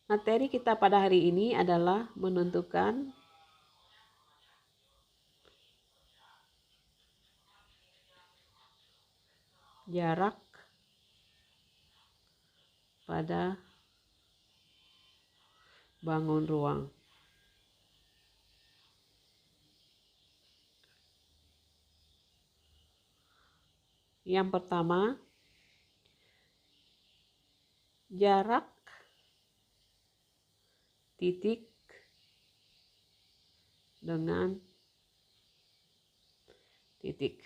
Materi kita pada hari ini adalah menentukan jarak pada bangun ruang. Yang pertama, jarak titik dengan titik.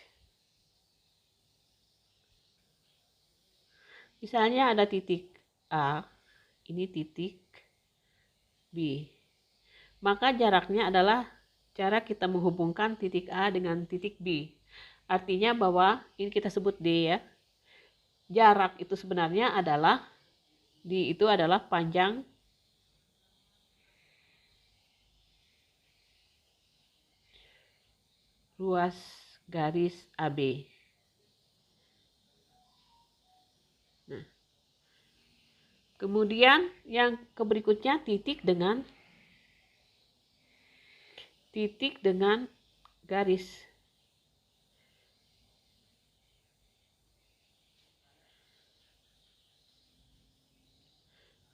Misalnya ada titik A, ini titik B. Maka jaraknya adalah cara kita menghubungkan titik A dengan titik B. Artinya bahwa ini kita sebut D ya. Jarak itu sebenarnya adalah D itu adalah panjang ruas garis AB. Nah, kemudian yang berikutnya titik dengan garis.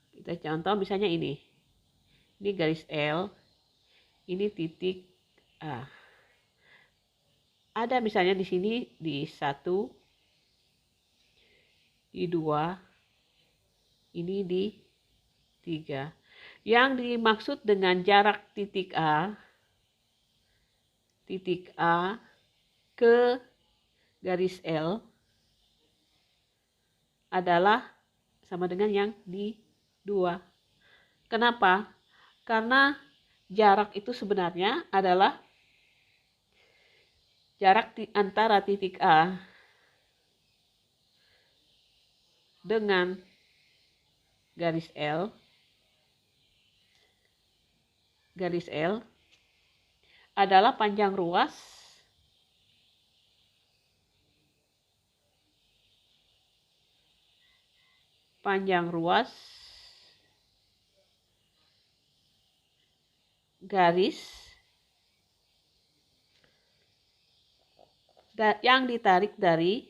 Kita contoh misalnya ini. Ini garis L, ini titik A. Ada misalnya di sini di 1, di 2, ini di 3. Yang dimaksud dengan jarak titik A ke garis L adalah sama dengan yang di 2. Kenapa? Karena jarak itu sebenarnya adalah jarak antara titik A dengan garis L adalah panjang ruas garis yang ditarik dari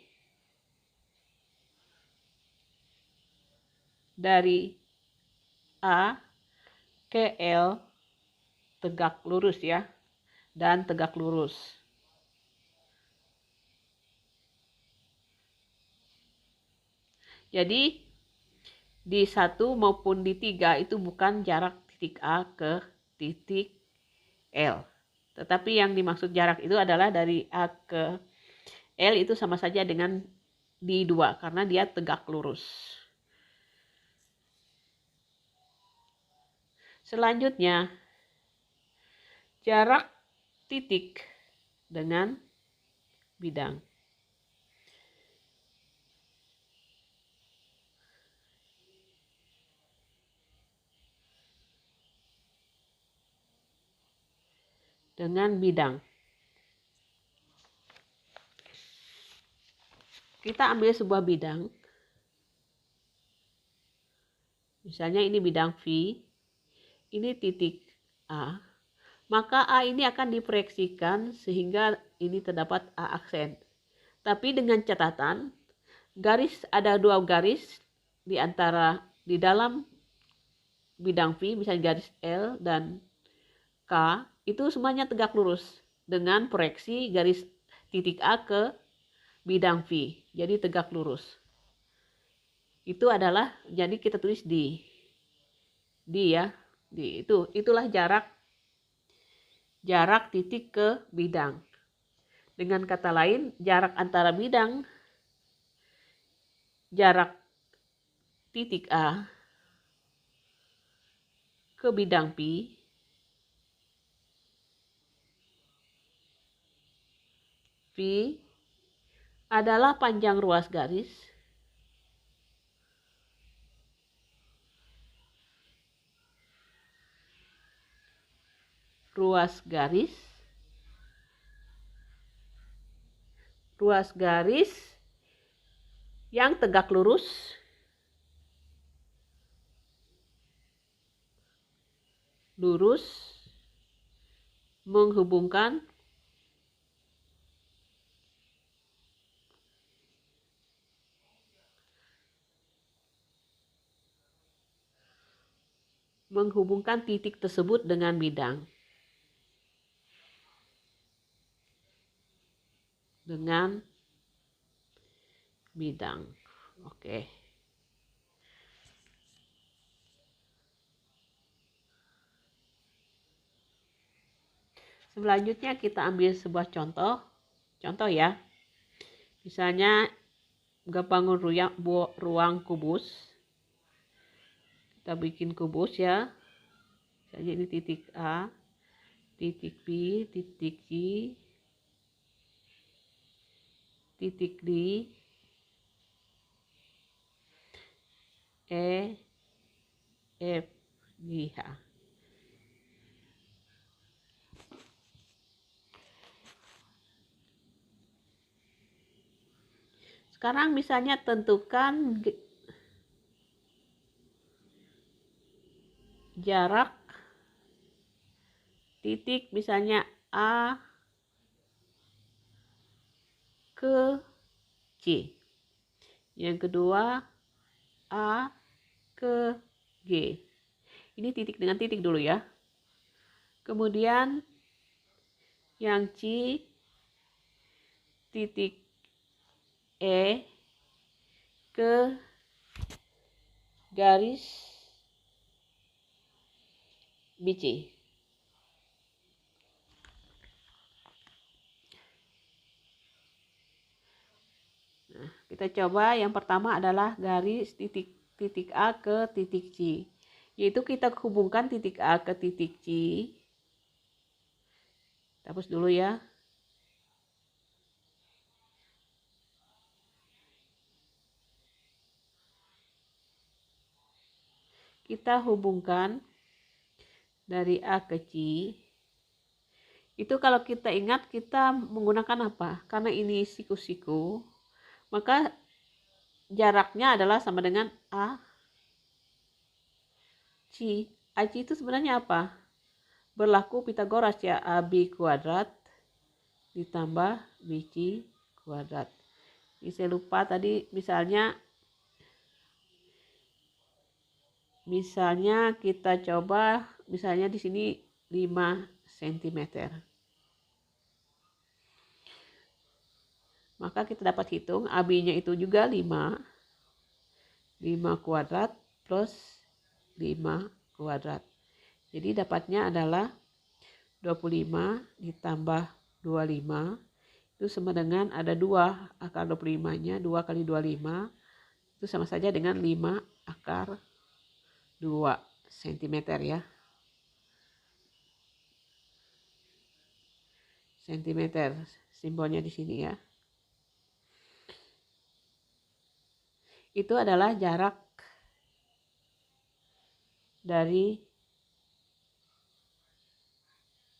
A ke L tegak lurus ya, dan tegak lurus. Jadi di 1 maupun di 3 itu bukan jarak titik A ke titik L. Tetapi yang dimaksud jarak itu adalah dari A ke L itu sama saja dengan di 2 karena dia tegak lurus. Selanjutnya, jarak titik dengan bidang. Kita ambil sebuah bidang. Misalnya ini bidang V, ini titik A. Maka A ini akan diproyeksikan sehingga ini terdapat A aksen. Tapi dengan catatan, ada 2 garis di dalam bidang V, misalnya garis L dan K, itu semuanya tegak lurus dengan proyeksi garis titik A ke bidang V. Jadi tegak lurus. Itu adalah, jadi kita tulis D ya. Itulah jarak titik ke bidang. Dengan kata lain, jarak antara jarak titik A ke bidang V adalah panjang ruas garis yang tegak lurus lurus menghubungkan titik tersebut dengan bidang. Oke. Selanjutnya kita ambil sebuah contoh ya. Misalnya bangun ruang kubus. Kita bikin kubus ya. Misalnya ini titik A, titik B, titik C, titik D, E, F, G, H. Sekarang misalnya tentukan jarak titik misalnya A ke C. Yang kedua A ke G. Ini titik dengan titik dulu ya. Kemudian yang C titik E ke garis BC. Nah, kita coba yang pertama adalah garis titik A ke titik C. Yaitu kita hubungkan titik A ke titik C. Hapus dulu ya. Kita hubungkan dari A ke C. Itu kalau kita ingat kita menggunakan apa? Karena ini siku-siku, maka jaraknya adalah sama dengan A C. AC itu sebenarnya apa? Berlaku Pitagoras ya, AB kuadrat ditambah BC kuadrat. Ini saya lupa tadi misalnya kita coba misalnya di sini 5 cm. Maka kita dapat hitung AB-nya itu juga 5 kuadrat plus 5 kuadrat. Jadi dapatnya adalah 25 ditambah 25 itu sama dengan ada 2 akar 25-nya, 2 kali 25 itu sama saja dengan 5 akar 2 cm ya. Sentimeter simbolnya di sini ya. Itu adalah jarak dari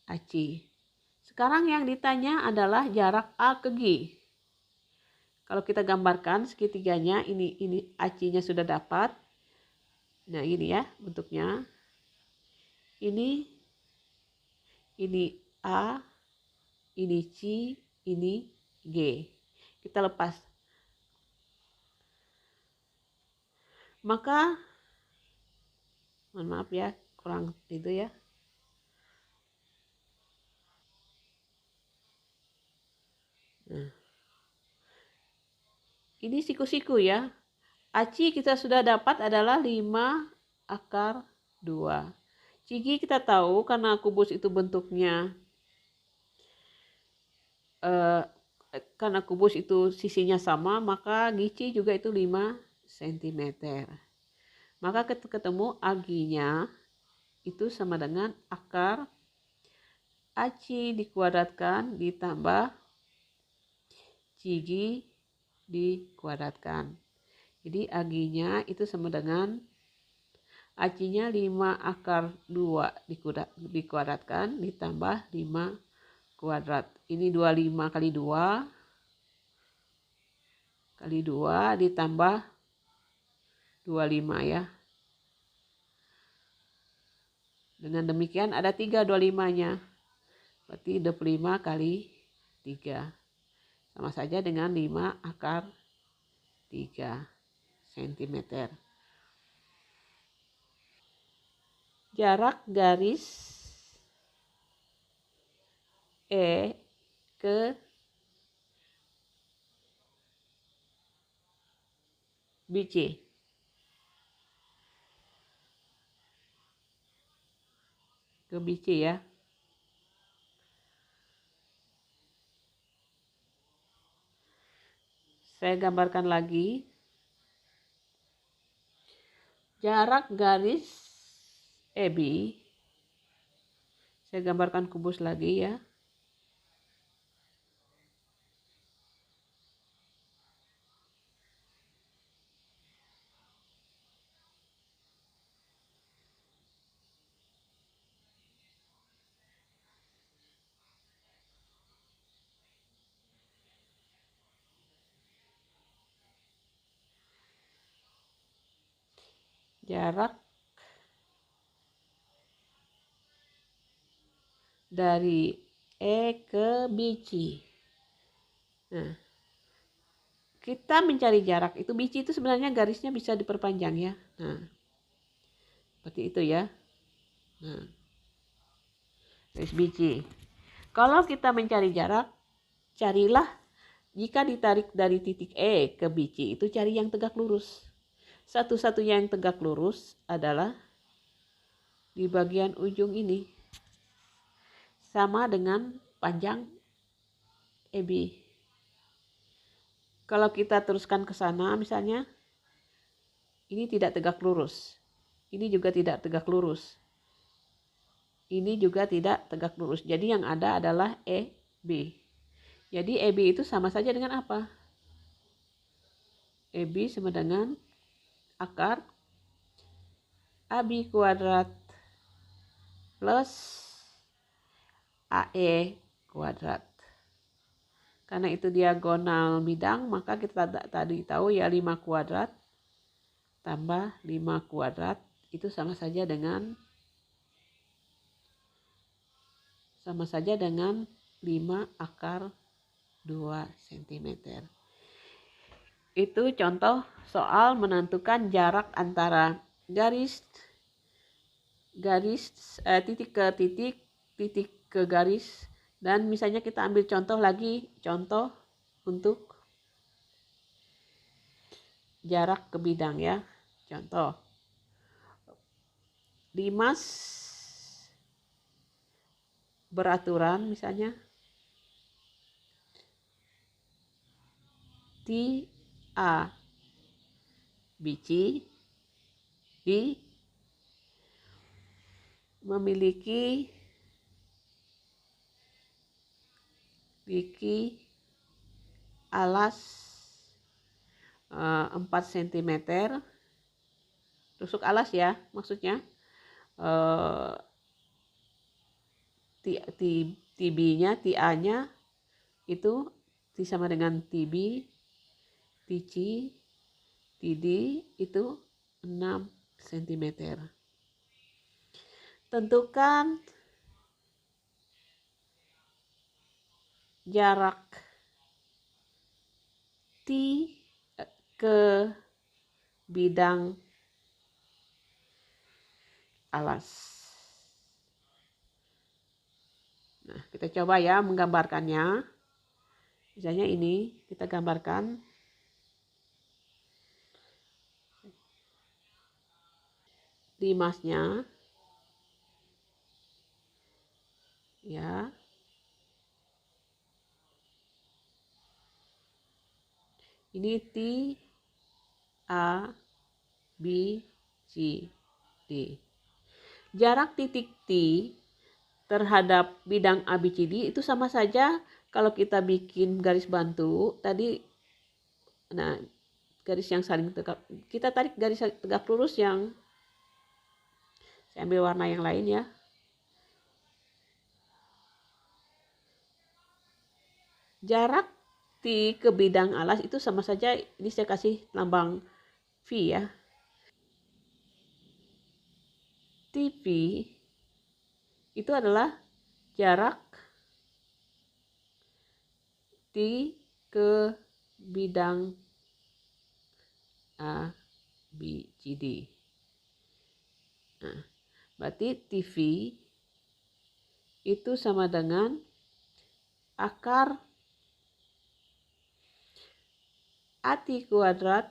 AC. Sekarang yang ditanya adalah jarak A ke G. Kalau kita gambarkan segitiganya, ini AC-nya sudah dapat. Nah, ini ya bentuknya. Ini A, ini C, ini G. Kita lepas. Maka mohon maaf ya, kurang itu ya. Nah, ini siku-siku ya. AC kita sudah dapat adalah 5 akar 2. Cigi kita tahu karena kubus itu bentuknya karena kubus itu sisinya sama, maka gici juga itu 5 cm. Maka ketemu AG-nya itu sama dengan akar AC dikuadratkan ditambah Cigi dikuadratkan. Jadi AG-nya itu sama dengan AC-nya 5 akar 2 dikuadratkan ditambah 5 kuadrat. Ini 25 kali 2 ditambah 25 ya. Dengan demikian ada 325-nya. Berarti 25 kali 3. Sama saja dengan 5 akar 3 cm. Jarak garis E ke BC. Ke BC ya. Saya gambarkan lagi. Jarak garis EB. Saya gambarkan kubus lagi ya. Jarak dari E ke BC. Nah, kita mencari jarak itu, BC itu sebenarnya garisnya bisa diperpanjang ya. Nah, seperti itu ya. Nah, garis BC. Kalau kita mencari jarak, carilah jika ditarik dari titik E ke BC itu cari yang tegak lurus. Satu-satunya yang tegak lurus adalah di bagian ujung ini. Sama dengan panjang EB. Kalau kita teruskan ke sana misalnya, ini tidak tegak lurus. Ini juga tidak tegak lurus. Ini juga tidak tegak lurus. Jadi yang ada adalah EB. Jadi EB itu sama saja dengan apa? EB sama dengan akar AB kuadrat plus AE kuadrat. Karena itu diagonal bidang, maka kita tadi tahu ya 5 kuadrat tambah 5 kuadrat itu sama saja dengan 5 akar 2 cm. Itu contoh soal menentukan jarak antara titik ke titik, titik ke garis. Dan misalnya kita ambil contoh lagi, contoh untuk jarak ke bidang ya. Contoh, Dimas beraturan misalnya A BC D memiliki alas 4 cm, tusuk alas ya maksudnya, TB-nya, TA-nya itu sama dengan TB, TC, TD itu 6 cm. Tentukan jarak T ke bidang alas. Nah, kita coba ya menggambarkannya. Misalnya ini kita gambarkan. Dimasnya ya. Ini T A B C D. Jarak titik T terhadap bidang ABCD itu sama saja kalau kita bikin garis bantu tadi. Nah, garis yang saling tegak, kita tarik garis tegak lurus yang saya ambil warna yang lain ya. Jarak T ke bidang alas itu sama saja, ini saya kasih lambang V ya. TP itu adalah jarak T ke bidang A, B, C, D. Nah, berarti TV itu sama dengan akar AT kuadrat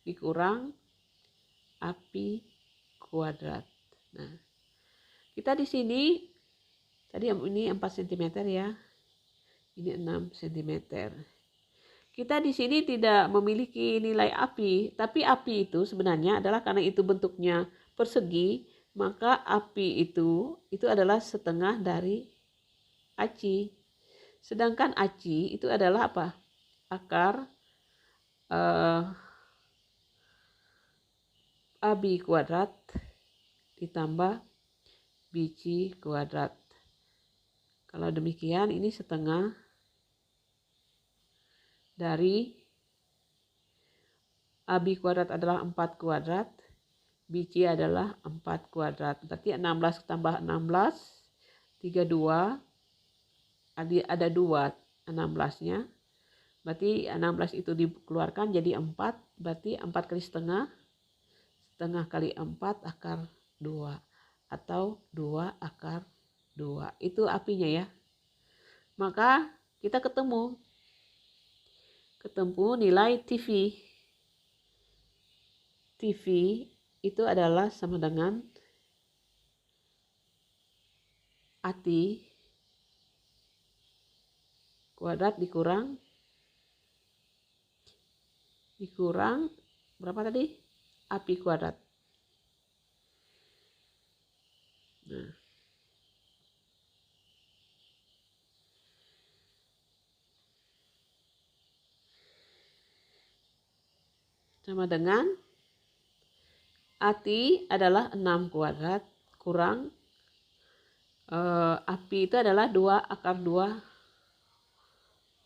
dikurang API kuadrat. Nah, kita di sini tadi ini 4 cm ya. Ini 6 cm. Kita di sini tidak memiliki nilai API, tapi API itu sebenarnya adalah karena itu bentuknya persegi, maka API itu adalah setengah dari ACI. Sedangkan ACI itu adalah apa? Akar AB kuadrat ditambah BC kuadrat. Kalau demikian ini setengah dari AB kuadrat adalah 4 kuadrat, BC adalah 4 kuadrat. Berarti 16 tambah 16, 32, ada 2 16-nya. Berarti 16 itu dikeluarkan jadi 4, berarti 4 kali setengah, setengah kali 4 akar 2. Atau 2 akar 2. Itu apinya ya. Maka kita ketemu nilai TV. TV itu adalah sama dengan AT kuadrat dikurang berapa tadi? API kuadrat. Nah, sama dengan AT adalah 6 kuadrat kurang API itu adalah 2 akar 2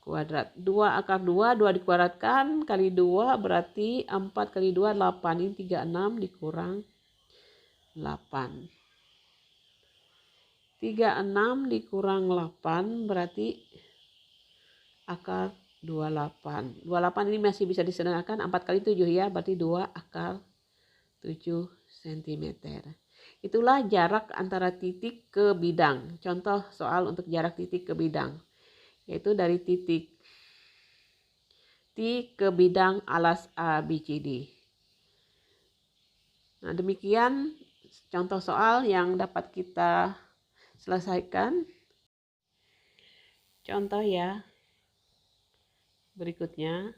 kuadrat. 2 akar 2, 2 dikuadratkan kali 2 berarti 4 kali 2, 8. Ini 36 dikurang 8. 36 dikurang 8 berarti akar 28. 28 ini masih bisa disederhanakan 4 kali 7 ya, berarti 2 akar 7 cm. Itulah jarak antara titik ke bidang. Contoh soal untuk jarak titik ke bidang. Yaitu dari titik T ke bidang alas A, B, C, D. Nah, demikian contoh soal yang dapat kita selesaikan. Contoh ya. Berikutnya,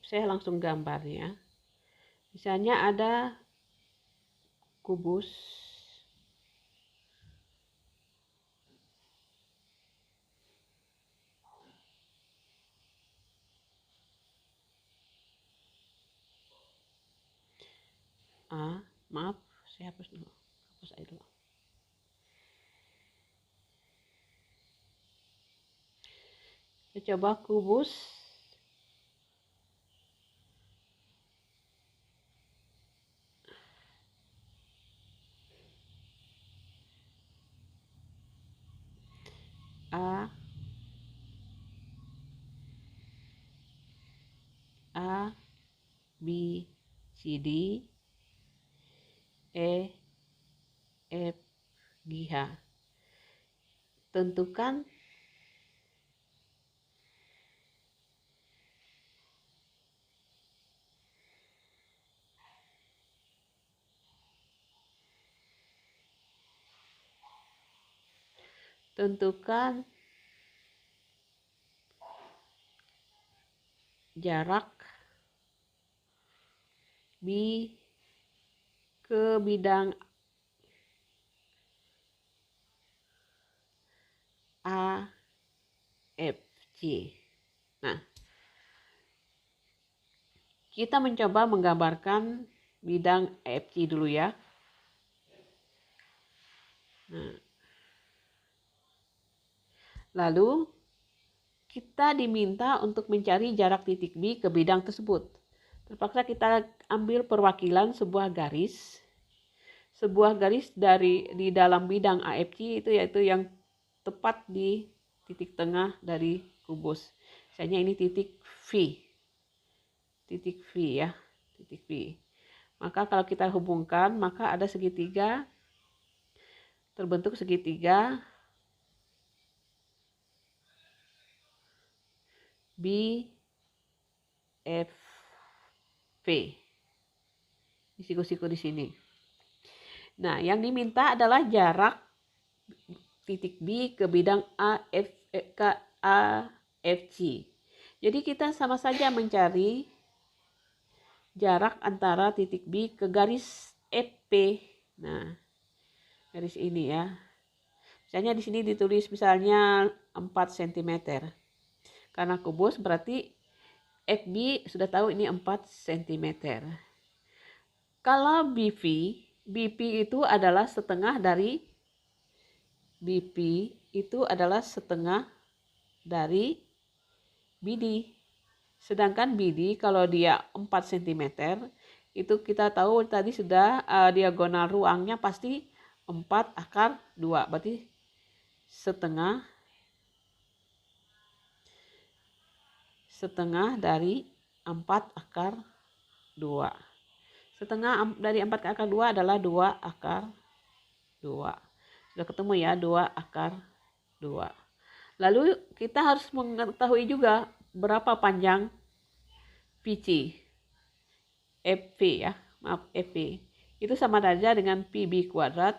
saya langsung gambar ya. Misalnya ada kubus maaf, saya hapus dulu. Hapus aja dulu. Kita coba kubus A, B, C, D, E, F, G, H. Tentukan jarak B ke bidang A, F, C. Nah, kita mencoba menggambarkan bidang FC dulu ya. Nah, lalu kita diminta untuk mencari jarak titik B ke bidang tersebut. Terpaksa kita ambil perwakilan sebuah garis sebuah garis di dalam bidang AFC itu yaitu yang tepat di titik tengah dari kubus. Misalnya ini titik V ya, titik V. Maka kalau kita hubungkan, maka ada segitiga, terbentuk segitiga BFV. Di siku-siku di sini. Nah, yang diminta adalah jarak titik B ke bidang AFC. Jadi kita sama saja mencari jarak antara titik B ke garis FP. Nah, garis ini ya. Misalnya di sini ditulis misalnya 4 cm. Karena kubus berarti FB sudah tahu ini 4 cm. Kalau BP itu adalah setengah dari BD. Sedangkan BD kalau dia 4 cm, itu kita tahu tadi sudah diagonal ruangnya pasti 4/2. Berarti setengah dari 4/2. Setengah dari 4/2 adalah 2/2. Sudah ketemu ya, 2/2. Lalu kita harus mengetahui juga berapa panjang PC. FP ya, maaf FP. Itu sama saja dengan PB kuadrat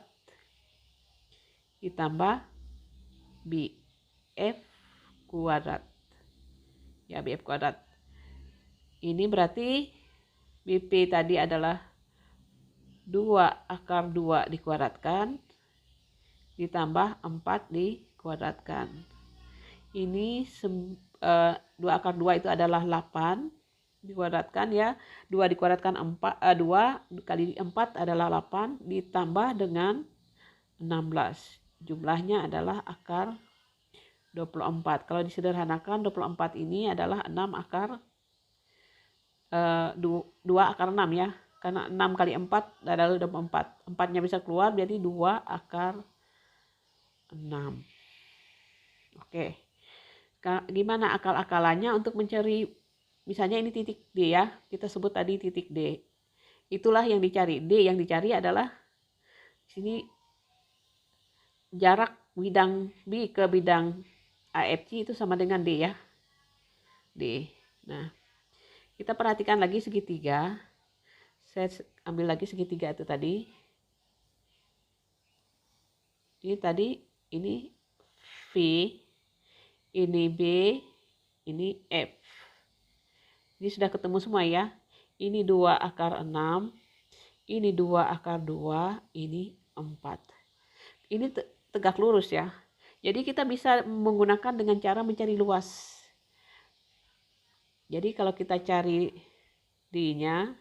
ditambah BF kuadrat. Ya, BF kuadrat. Ini berarti BP tadi adalah 2/2 dikuadratkan ditambah 4 dikuadratkan. Ini 2/2 itu adalah 8 dikuadratkan ya. 2 dikuadratkan 2 kali 4 adalah 8 ditambah dengan 16. Jumlahnya adalah akar 24. Kalau disederhanakan 24 ini adalah 2/6 ya. Karena 6 kali 4 adalah 24. 4-nya bisa keluar jadi 2/6. Oke. Gimana akal-akalannya untuk mencari, misalnya ini titik D ya. Kita sebut tadi titik D. Itulah yang dicari. D yang dicari adalah sini jarak bidang B ke bidang AFC itu sama dengan D ya. D. Nah, kita perhatikan lagi segitiga. Saya ambil lagi segitiga itu tadi. Ini tadi, ini V, ini B, ini F. Ini sudah ketemu semua ya. Ini 2/6, ini 2/2, ini 4. Ini tegak lurus ya. Jadi kita bisa menggunakan dengan cara mencari luas. Jadi kalau kita cari D-nya,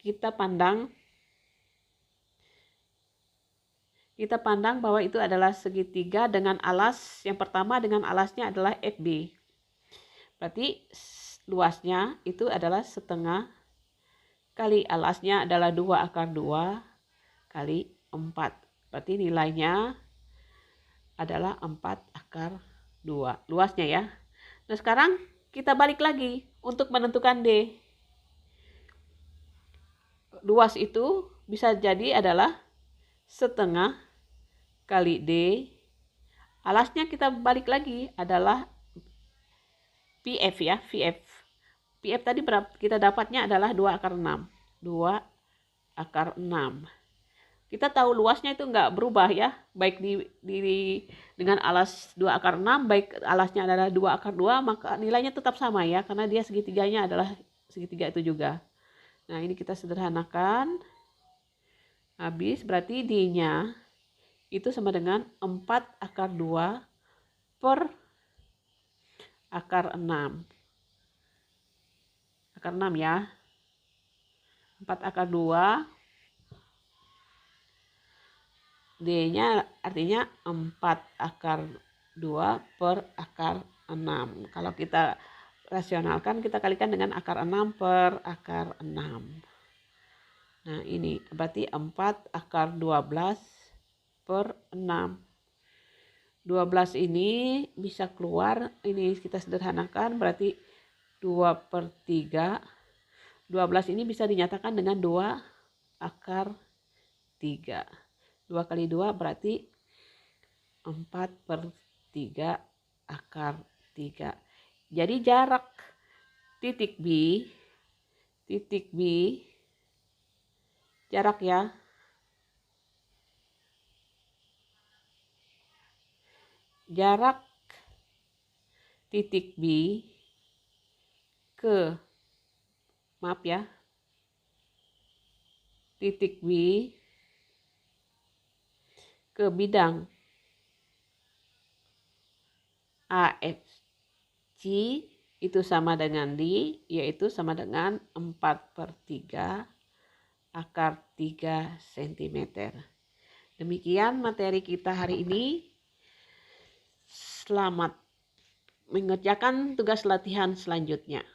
kita pandang bahwa itu adalah segitiga dengan alas. Yang pertama dengan alasnya adalah FB. Berarti luasnya itu adalah setengah kali alasnya adalah 2/2 kali 4. Berarti nilainya adalah 4/2. Luasnya ya. Nah sekarang kita balik lagi untuk menentukan D. Luas itu bisa jadi adalah setengah kali D. Alasnya kita balik lagi adalah PF ya, PF. PF tadi kita dapatnya adalah 2/6. 2/6. Kita tahu luasnya itu enggak berubah ya, baik dengan alas 2/6, baik alasnya adalah 2/2, maka nilainya tetap sama ya, karena dia segitiganya adalah segitiga itu juga. Nah ini kita sederhanakan. Habis berarti D-nya itu sama dengan 4/2 per akar 6. Akar 6 ya. 4/2. D-nya artinya 4/2 per akar 6. Kalau kita rasionalkan, kita kalikan dengan akar 6 per akar 6. Nah ini berarti 4 akar 12 per 6. 12 ini bisa keluar, ini kita sederhanakan berarti 2 per 3. 12 ini bisa dinyatakan dengan 2 akar 3. 2 kali 2 berarti 4 per 3 akar 3. Jadi jarak titik B, jarak ya, jarak titik B ke, maaf ya, titik B ke bidang AFC itu sama dengan D, yaitu sama dengan 4 per 3 akar 3 cm. Demikian materi kita hari ini. Selamat mengerjakan tugas latihan selanjutnya.